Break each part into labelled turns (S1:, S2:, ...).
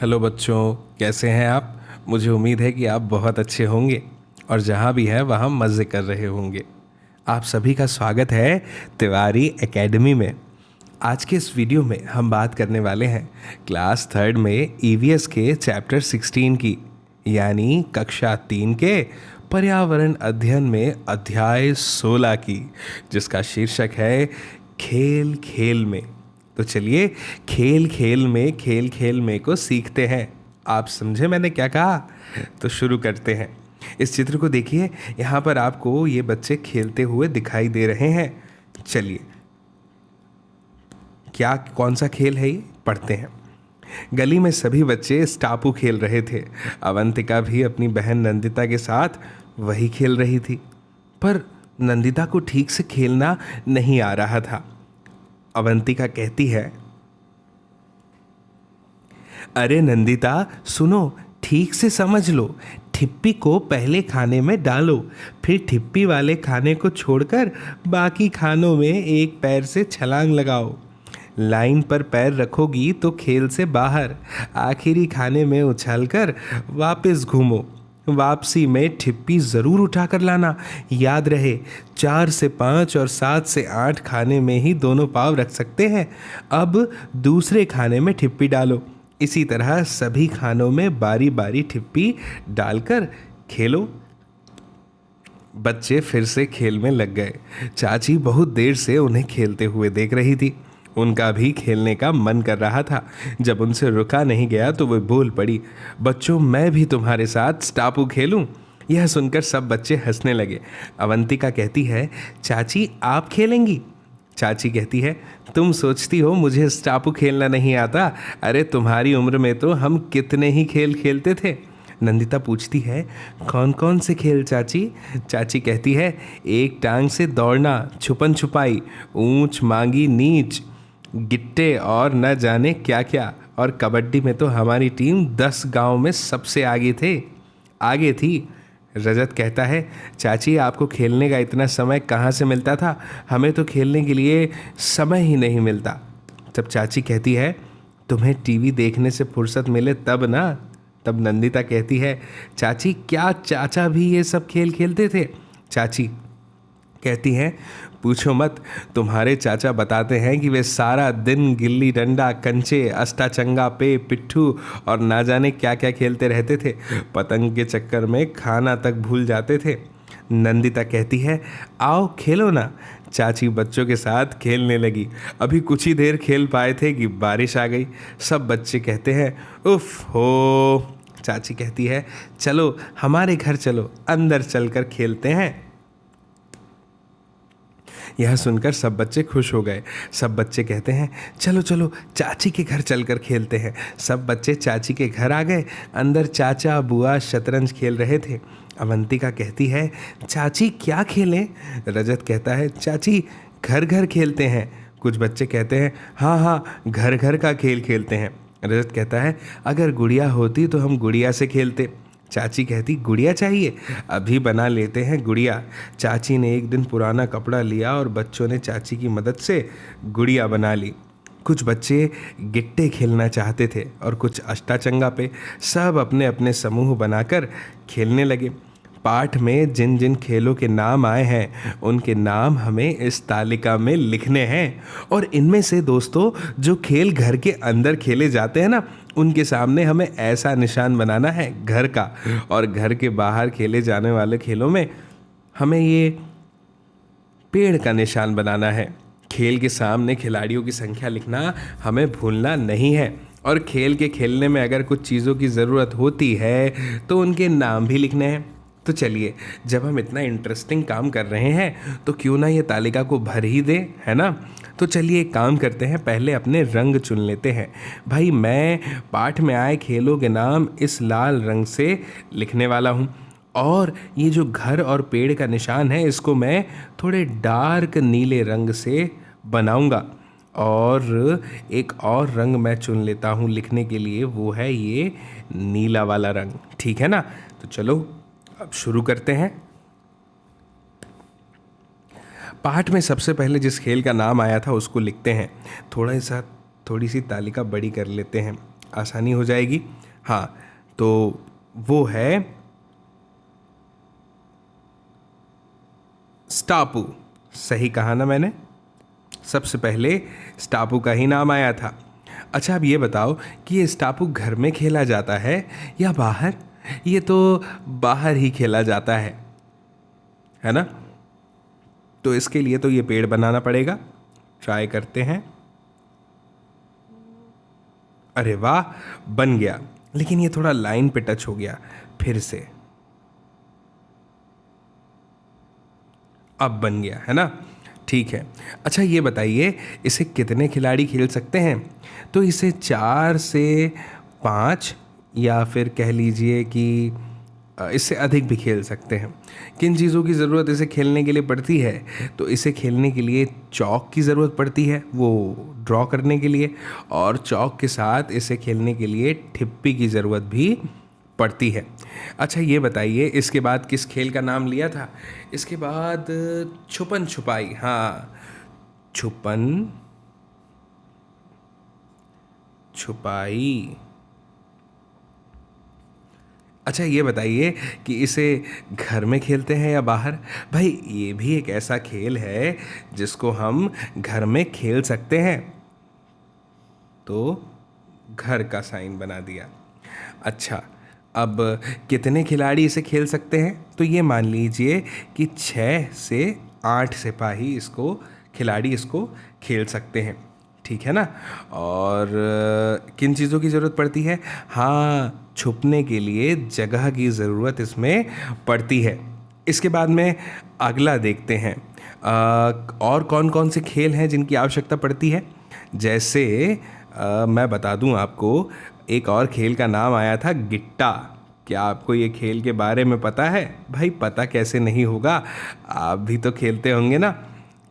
S1: Hello बच्चों, कैसे हैं आप। मुझे उम्मीद है कि आप बहुत अच्छे होंगे और जहाँ भी हैं वहाँ मज़े कर रहे होंगे। आप सभी का स्वागत है तिवारी एकेडमी में। आज के इस वीडियो में हम बात करने वाले हैं क्लास थर्ड में ईवीएस के चैप्टर 16 की, यानी कक्षा 3 के पर्यावरण अध्ययन में अध्याय 16 की, जिसका शीर्षक है खेल खेल में। तो चलिए खेल खेल में को सीखते हैं। आप समझे मैंने क्या कहा? तो शुरू करते हैं। इस चित्र को देखिए, यहाँ पर आपको ये बच्चे खेलते हुए दिखाई दे रहे हैं। चलिए, क्या कौन सा खेल है ये, पढ़ते हैं। गली में सभी बच्चे स्टापू खेल रहे थे। अवंतिका भी अपनी बहन नंदिता के साथ वही खेल रही थी, पर नंदिता को ठीक से खेलना नहीं आ रहा था। अवंतिका कहती है, अरे नंदिता सुनो, ठीक से समझ लो। ठिप्पी को पहले खाने में डालो, फिर ठिप्पी वाले खाने को छोड़कर बाकी खानों में एक पैर से छलांग लगाओ। लाइन पर पैर रखोगी तो खेल से बाहर, आखिरी खाने में उछलकर वापस घूमो। वापसी में ठिप्पी ज़रूर उठा कर लाना। याद रहे, 4 से 5 और 7 से 8 खाने में ही दोनों पाँव रख सकते हैं। अब दूसरे खाने में ठिप्पी डालो। इसी तरह सभी खानों में बारी बारी ठिप्पी डालकर खेलो। बच्चे फिर से खेल में लग गए। चाची बहुत देर से उन्हें खेलते हुए देख रही थी। उनका भी खेलने का मन कर रहा था। जब उनसे रुका नहीं गया तो वे बोल पड़ी, बच्चों मैं भी तुम्हारे साथ स्टापू खेलूं। यह सुनकर सब बच्चे हंसने लगे। अवंतिका कहती है, चाची आप खेलेंगी? चाची कहती है, तुम सोचती हो मुझे स्टापू खेलना नहीं आता? अरे तुम्हारी उम्र में तो हम कितने ही खेल खेलते थे। नंदिता पूछती है, कौन कौन से खेल चाची? चाची कहती है, एक टांग से दौड़ना, छुपन छुपाई, ऊंच मांगी नीच, गिट्टे और न जाने क्या क्या। और कबड्डी में तो हमारी टीम 10 गांव में सबसे आगे थी। रजत कहता है, चाची आपको खेलने का इतना समय कहाँ से मिलता था? हमें तो खेलने के लिए समय ही नहीं मिलता। तब चाची कहती है, तुम्हें टीवी देखने से फुर्सत मिले तब ना। तब नंदिता कहती है, चाची क्या चाचा भी ये सब खेल खेलते थे? चाची कहती हैं, पूछो मत, तुम्हारे चाचा बताते हैं कि वे सारा दिन गिल्ली डंडा, कंचे, अस्टाचंगा पे, पिट्ठू और ना जाने क्या क्या खेलते रहते थे। पतंग के चक्कर में खाना तक भूल जाते थे। नंदिता कहती है, आओ खेलो ना। चाची बच्चों के साथ खेलने लगी। अभी कुछ ही देर खेल पाए थे कि बारिश आ गई। सब बच्चे कहते हैं, उफ हो। चाची कहती है, चलो हमारे घर चलो, अंदर चलकर खेलते हैं। यह सुनकर सब बच्चे खुश हो गए। सब बच्चे कहते हैं, चलो चलो चाची के घर चलकर खेलते हैं। सब बच्चे चाची के घर आ गए। अंदर चाचा बुआ शतरंज खेल रहे थे। अवंतिका कहती है, चाची क्या खेलें? रजत कहता है, चाची घर घर खेलते हैं। कुछ बच्चे कहते हैं, हाँ हाँ घर घर का खेल खेलते हैं। रजत कहता है, अगर गुड़िया होती तो हम गुड़िया से खेलते। चाची कहती, गुड़िया चाहिए? अभी बना लेते हैं गुड़िया। चाची ने एक दिन पुराना कपड़ा लिया और बच्चों ने चाची की मदद से गुड़िया बना ली। कुछ बच्चे गिट्टे खेलना चाहते थे और कुछ अष्टाचंगा पे। सब अपने अपने समूह बनाकर खेलने लगे। पाठ में जिन जिन खेलों के नाम आए हैं उनके नाम हमें इस तालिका में लिखने हैं। और इनमें से दोस्तों, जो खेल घर के अंदर खेले जाते हैं ना, उनके सामने हमें ऐसा निशान बनाना है घर का। और घर के बाहर खेले जाने वाले खेलों में हमें ये पेड़ का निशान बनाना है। खेल के सामने खिलाड़ियों की संख्या लिखना हमें भूलना नहीं है। और खेल के खेलने में अगर कुछ चीज़ों की ज़रूरत होती है तो उनके नाम भी लिखने हैं। तो चलिए, जब हम इतना इंटरेस्टिंग काम कर रहे हैं तो क्यों ना ये तालिका को भर ही दे, है ना? तो चलिए एक काम करते हैं, पहले अपने रंग चुन लेते हैं। भाई मैं पाठ में आए खेलों के नाम इस लाल रंग से लिखने वाला हूँ। और ये जो घर और पेड़ का निशान है इसको मैं थोड़े डार्क नीले रंग से बनाऊंगा। और एक और रंग मैं चुन लेता हूँ लिखने के लिए, वो है ये नीला वाला रंग। ठीक है ना? तो चलो अब शुरू करते हैं। पाठ में सबसे पहले जिस खेल का नाम आया था उसको लिखते हैं। थोड़ी सी तालिका बड़ी कर लेते हैं। आसानी हो जाएगी। हाँ, तो वो है स्टापू। सही कहा ना मैंने? सबसे पहले स्टापू का ही नाम आया था। अच्छा, अब ये बताओ कि ये स्टापू घर में खेला जाता है या बाहर? ये तो बाहर ही खेला जाता है ना? तो इसके लिए तो ये पेड़ बनाना पड़ेगा। ट्राई करते हैं। अरे वाह, बन गया, लेकिन ये थोड़ा लाइन पे टच हो गया। फिर से, अब बन गया है ना? ठीक है। अच्छा, ये बताइए इसे कितने खिलाड़ी खेल सकते हैं? तो इसे 4 से 5, या फिर कह लीजिए कि इससे अधिक भी खेल सकते हैं। किन चीज़ों की ज़रूरत इसे खेलने के लिए पड़ती है? तो इसे खेलने के लिए चौक की ज़रूरत पड़ती है, वो ड्रॉ करने के लिए, और चौक के साथ इसे खेलने के लिए ठिप्पी की ज़रूरत भी पड़ती है। अच्छा, ये बताइए इसके बाद किस खेल का नाम लिया था? इसके बाद छुपन छुपाई। हाँ, छुपन छुपाई। अच्छा, ये बताइए कि इसे घर में खेलते हैं या बाहर? भाई, ये भी एक ऐसा खेल है जिसको हम घर में खेल सकते हैं, तो घर का साइन बना दिया। अच्छा, अब कितने खिलाड़ी इसे खेल सकते हैं? तो ये मान लीजिए कि 6 से 8 सिपाही इसको, खिलाड़ी इसको खेल सकते हैं, ठीक है ना? और किन चीज़ों की ज़रूरत पड़ती है? हाँ, छुपने के लिए जगह की ज़रूरत इसमें पड़ती है। इसके बाद में अगला देखते हैं। और कौन कौन से खेल हैं जिनकी आवश्यकता पड़ती है? जैसे मैं बता दूं आपको, एक और खेल का नाम आया था गिट्टा। क्या आपको ये खेल के बारे में पता है? भाई, पता कैसे नहीं होगा, आप भी तो खेलते होंगे ना।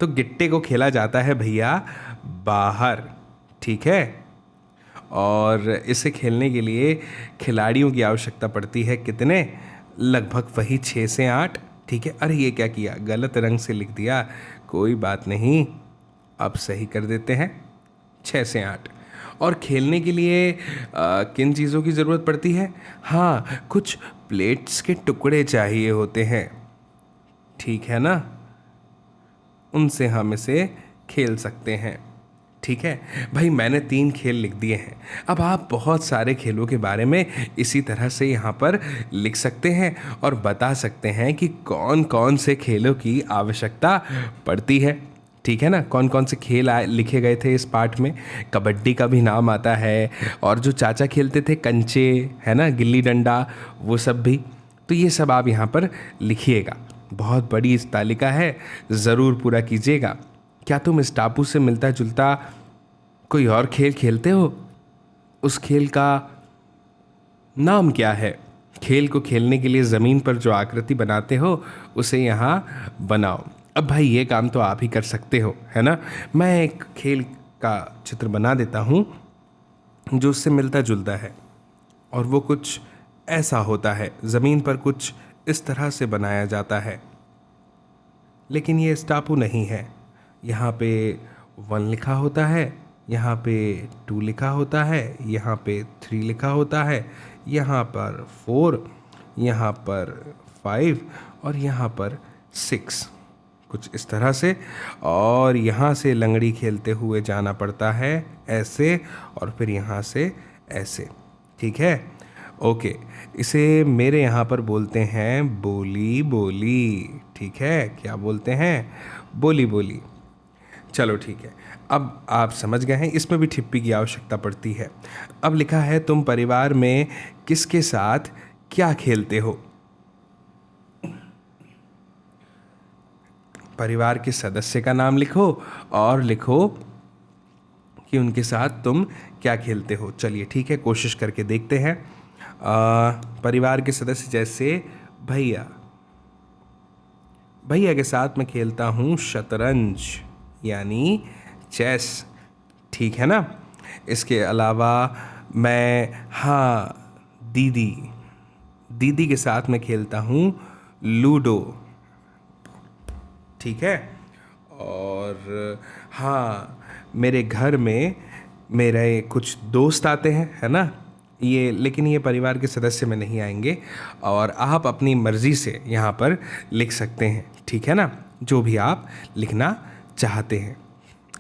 S1: तो गिट्टे को खेला जाता है भैया बाहर, ठीक है? और इसे खेलने के लिए खिलाड़ियों की आवश्यकता पड़ती है कितने? लगभग वही 6 से 8, ठीक है? अरे, ये क्या किया, गलत रंग से लिख दिया। कोई बात नहीं, अब सही कर देते हैं, 6 से 8। और खेलने के लिए किन चीज़ों की ज़रूरत पड़ती है? हाँ, कुछ प्लेट्स के टुकड़े चाहिए होते हैं, ठीक है ना? उनसे हम इसे खेल सकते हैं, ठीक है? भाई, मैंने 3 खेल लिख दिए हैं। अब आप बहुत सारे खेलों के बारे में इसी तरह से यहाँ पर लिख सकते हैं और बता सकते हैं कि कौन कौन से खेलों की आवश्यकता पड़ती है, ठीक है ना? कौन कौन से खेल लिखे गए थे इस पाठ में। कबड्डी का भी नाम आता है, और जो चाचा खेलते थे कंचे, है ना, गिल्ली डंडा, वो सब भी। तो ये सब आप यहाँ पर लिखिएगा। बहुत बड़ी इस तालिका है, ज़रूर पूरा कीजिएगा। क्या तुम इस टापू से मिलता जुलता कोई और खेल खेलते हो? उस खेल का नाम क्या है? खेल को खेलने के लिए ज़मीन पर जो आकृति बनाते हो उसे यहाँ बनाओ। अब भाई, ये काम तो आप ही कर सकते हो, है ना? मैं एक खेल का चित्र बना देता हूँ जो उससे मिलता जुलता है, और वो कुछ ऐसा होता है, ज़मीन पर कुछ इस तरह से बनाया जाता है। लेकिन ये इस टापू नहीं है। यहाँ पे 1 लिखा होता है, यहाँ पे 2 लिखा होता है, यहाँ पे 3 लिखा होता है, यहाँ पर 4, यहाँ पर 5, और यहाँ पर 6, कुछ इस तरह से। और यहाँ से लंगड़ी खेलते हुए जाना पड़ता है ऐसे, और फिर यहाँ से ऐसे, ठीक है? ओके, इसे मेरे यहाँ पर बोलते हैं बोली बोली, ठीक है? क्या बोलते हैं? बोली बोली। चलो ठीक है, अब आप समझ गए हैं, इसमें भी ठिप्पी की आवश्यकता पड़ती है। अब लिखा है, तुम परिवार में किसके साथ क्या खेलते हो? परिवार के सदस्य का नाम लिखो और लिखो कि उनके साथ तुम क्या खेलते हो। चलिए ठीक है, कोशिश करके देखते हैं। परिवार के सदस्य जैसे भैया, भैया के साथ मैं खेलता हूँ शतरंज, यानी चेस, ठीक है ना? इसके अलावा मैं, हाँ, दीदी, दीदी के साथ मैं खेलता हूँ लूडो, ठीक है? और हाँ, मेरे घर में मेरे कुछ दोस्त आते हैं, है ना, लेकिन ये परिवार के सदस्य में नहीं आएंगे और आप अपनी मर्ज़ी से यहाँ पर लिख सकते हैं, ठीक है ना, जो भी आप लिखना चाहते हैं।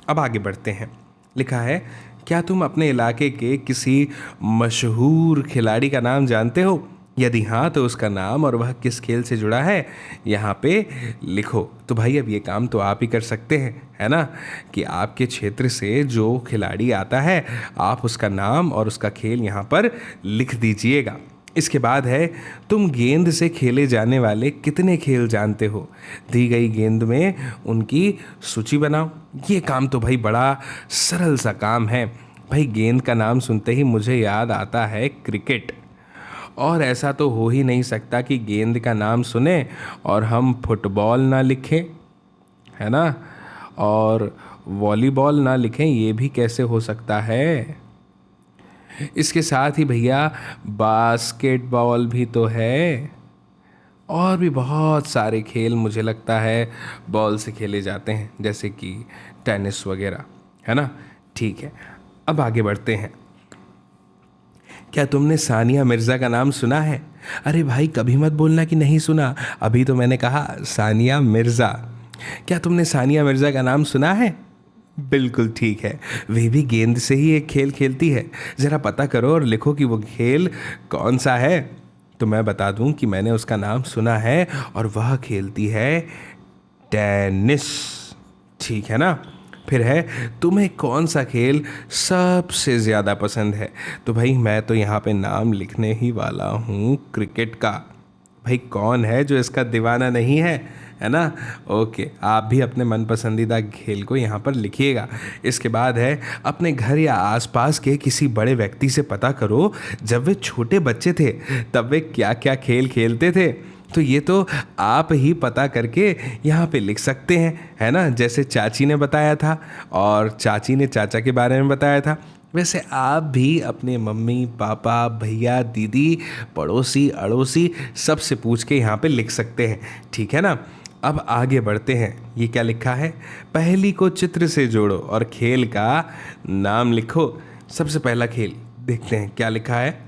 S1: अब आगे बढ़ते हैं। लिखा है, क्या तुम अपने इलाके के किसी मशहूर खिलाड़ी का नाम जानते हो? यदि हाँ तो उसका नाम और वह किस खेल से जुड़ा है यहाँ पे लिखो। तो भाई अब ये काम तो आप ही कर सकते हैं, है ना, कि आपके क्षेत्र से जो खिलाड़ी आता है आप उसका नाम और उसका खेल यहाँ पर लिख दीजिएगा। इसके बाद है, तुम गेंद से खेले जाने वाले कितने खेल जानते हो? दी गई गेंद में उनकी सूची बनाओ। ये काम तो भाई बड़ा सरल सा काम है। भाई गेंद का नाम सुनते ही मुझे याद आता है क्रिकेट, और ऐसा तो हो ही नहीं सकता कि गेंद का नाम सुने और हम फुटबॉल ना लिखें, है ना, और वॉलीबॉल ना लिखें, ये भी कैसे हो सकता है। इसके साथ ही भैया बास्केटबॉल भी तो है, और भी बहुत सारे खेल मुझे लगता है बॉल से खेले जाते हैं, जैसे कि टेनिस वगैरह, है ना। ठीक है, अब आगे बढ़ते हैं। क्या तुमने सानिया मिर्ज़ा का नाम सुना है? अरे भाई कभी मत बोलना कि नहीं सुना, अभी तो मैंने कहा सानिया मिर्ज़ा। क्या तुमने सानिया मिर्ज़ा का नाम सुना है? बिल्कुल ठीक है, वे भी गेंद से ही एक खेल खेलती है। ज़रा पता करो और लिखो कि वो खेल कौन सा है। तो मैं बता दूं कि मैंने उसका नाम सुना है और वह खेलती है टेनिस, ठीक है ना। फिर है, तुम्हें कौन सा खेल सबसे ज़्यादा पसंद है? तो भाई मैं तो यहाँ पे नाम लिखने ही वाला हूँ क्रिकेट का। भाई कौन है जो इसका दीवाना नहीं है, है ना। ओके, आप भी अपने मन पसंदीदा खेल को यहाँ पर लिखिएगा। इसके बाद है, अपने घर या आसपास के किसी बड़े व्यक्ति से पता करो जब वे छोटे बच्चे थे तब वे क्या क्या खेल खेलते थे। तो ये तो आप ही पता करके यहाँ पे लिख सकते हैं, है ना। जैसे चाची ने बताया था और चाची ने चाचा के बारे में बताया था, वैसे आप भी अपने मम्मी पापा भैया दीदी पड़ोसी अड़ोसी सबसे पूछ के यहाँ पे लिख सकते हैं, ठीक है ना। अब आगे बढ़ते हैं। ये क्या लिखा है? पहेली को चित्र से जोड़ो और खेल का नाम लिखो। सबसे पहला खेल देखते हैं क्या लिखा है।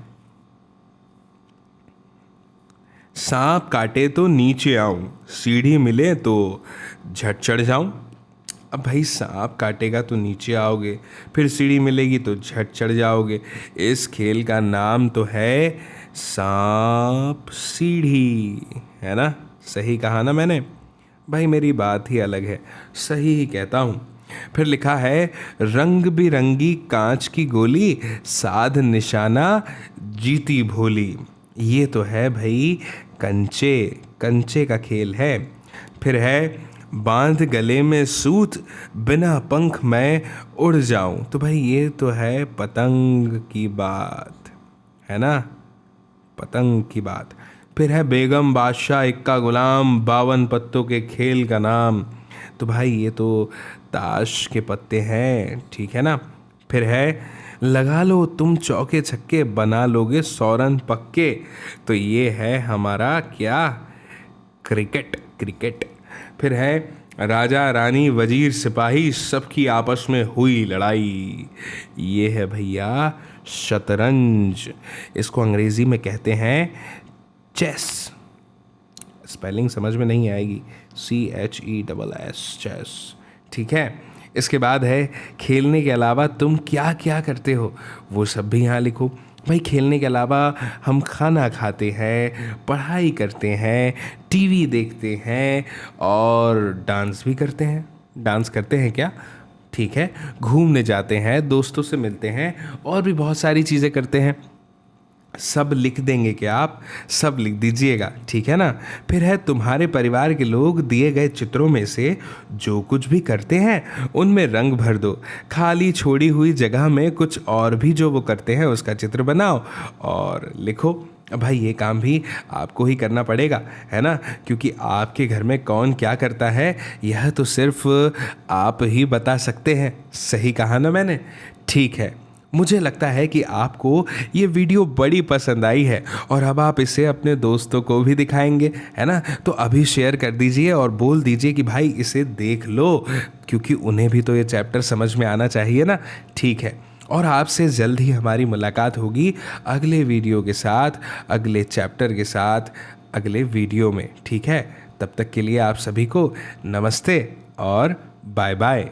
S1: सांप काटे तो नीचे आऊं, सीढ़ी मिले तो झट चढ़ जाऊं। अब भाई सांप काटेगा तो नीचे आओगे, फिर सीढ़ी मिलेगी तो झट चढ़ जाओगे। इस खेल का नाम तो है सांप सीढ़ी, है ना। सही कहा ना मैंने? भाई मेरी बात ही अलग है, सही ही कहता हूँ। फिर लिखा है, रंग बिरंगी कांच की गोली, साध निशाना जीती भोली। ये तो है भाई कंचे का खेल है। फिर है, बांध गले में सूत, बिना पंख मैं उड़ जाऊं। तो भाई ये तो है पतंग की बात, है ना, पतंग की बात। फिर है, बेगम बादशाह इक्का गुलाम, 52 पत्तों के खेल का नाम। तो भाई ये तो ताश के पत्ते हैं, ठीक है ना। फिर है, लगा लो तुम चौके छक्के, बना लोगे 100 रन पक्के। तो ये है हमारा क्या, क्रिकेट। फिर है, राजा रानी वजीर सिपाही सबकी आपस में हुई लड़ाई। ये है भैया शतरंज। इसको अंग्रेजी में कहते हैं चेस। स्पेलिंग समझ में नहीं आएगी, CHESS, चेस, ठीक है। इसके बाद है, खेलने के अलावा तुम क्या क्या करते हो, वो सब भी यहाँ लिखो। भाई खेलने के अलावा हम खाना खाते हैं, पढ़ाई करते हैं, टीवी देखते हैं और डांस भी करते हैं। डांस करते हैं क्या? ठीक है, घूमने जाते हैं, दोस्तों से मिलते हैं और भी बहुत सारी चीज़ें करते हैं। सब लिख देंगे क्या आप? सब लिख दीजिएगा, ठीक है ना। फिर है, तुम्हारे परिवार के लोग दिए गए चित्रों में से जो कुछ भी करते हैं उनमें रंग भर दो। खाली छोड़ी हुई जगह में कुछ और भी जो वो करते हैं उसका चित्र बनाओ और लिखो। भाई ये काम भी आपको ही करना पड़ेगा, है ना, क्योंकि आपके घर में कौन क्या करता है यह तो सिर्फ आप ही बता सकते हैं। सही कहा ना मैंने? ठीक है, मुझे लगता है कि आपको ये वीडियो बड़ी पसंद आई है और अब आप इसे अपने दोस्तों को भी दिखाएंगे, है ना। तो अभी शेयर कर दीजिए और बोल दीजिए कि भाई इसे देख लो, क्योंकि उन्हें भी तो ये चैप्टर समझ में आना चाहिए ना। ठीक है, और आपसे जल्द ही हमारी मुलाकात होगी अगले वीडियो के साथ, अगले चैप्टर के साथ, अगले वीडियो में। ठीक है, तब तक के लिए आप सभी को नमस्ते और बाय बाय।